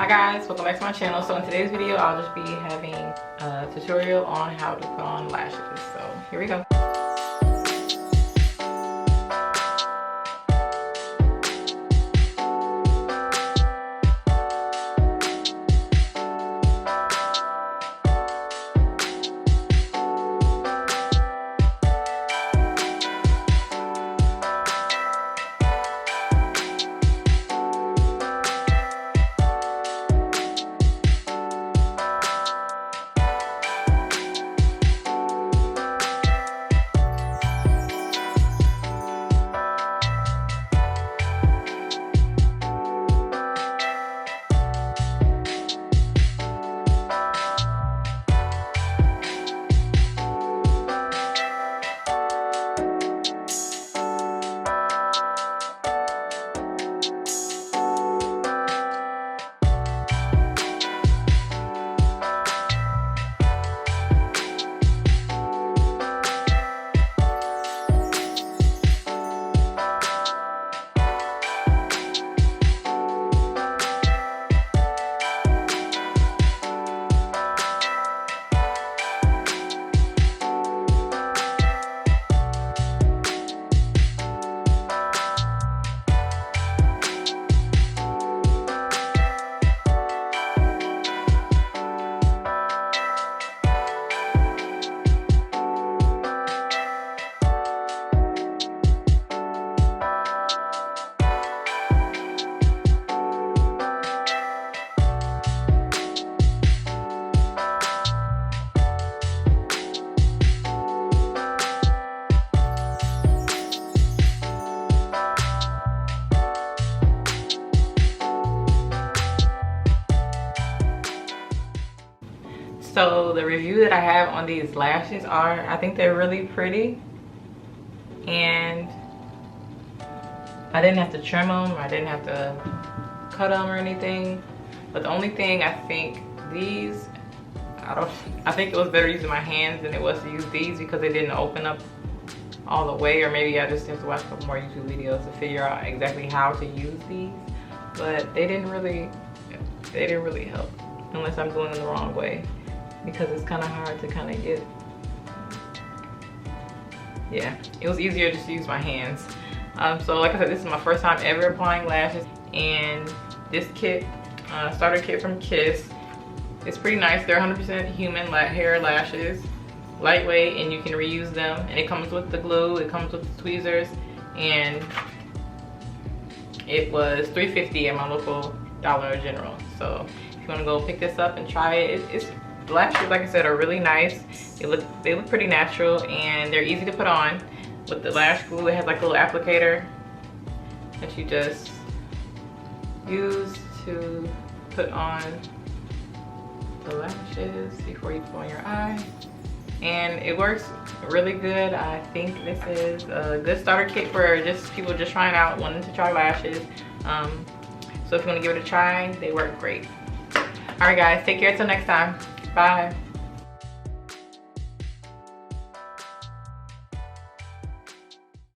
Hi guys, welcome back to my channel. So in today's video, I'll just be having a tutorial on how to put on lashes. So here we go. So the review that I have on these lashes are, I think they're really pretty, and I didn't have to trim them, I didn't have to cut them or anything. But the only thing, I think these, I think it was better using my hands than it was to use these because they didn't open up all the way, or maybe I just have to watch a couple more YouTube videos to figure out exactly how to use these. But they didn't really help unless I'm doing them the wrong way, because it's kind of hard to kind of get. Yeah, it was easier just to use my hands. So like I said, this is my first time ever applying lashes, and this kit, starter kit from Kiss, it's pretty nice. They're 100% human hair lashes, lightweight, and you can reuse them. And it comes with the glue, it comes with the tweezers, and it was $3.50 at my local Dollar General. So if you want to go pick this up and try it, the lashes, like I said, are really nice. They look pretty natural, and they're easy to put on. With the lash glue, it has like a little applicator that you just use to put on the lashes before you put on your eye. And it works really good. I think this is a good starter kit for just people just trying out, wanting to try lashes. So if you want to give it a try, they work great. All right guys, take care until next time. Bye.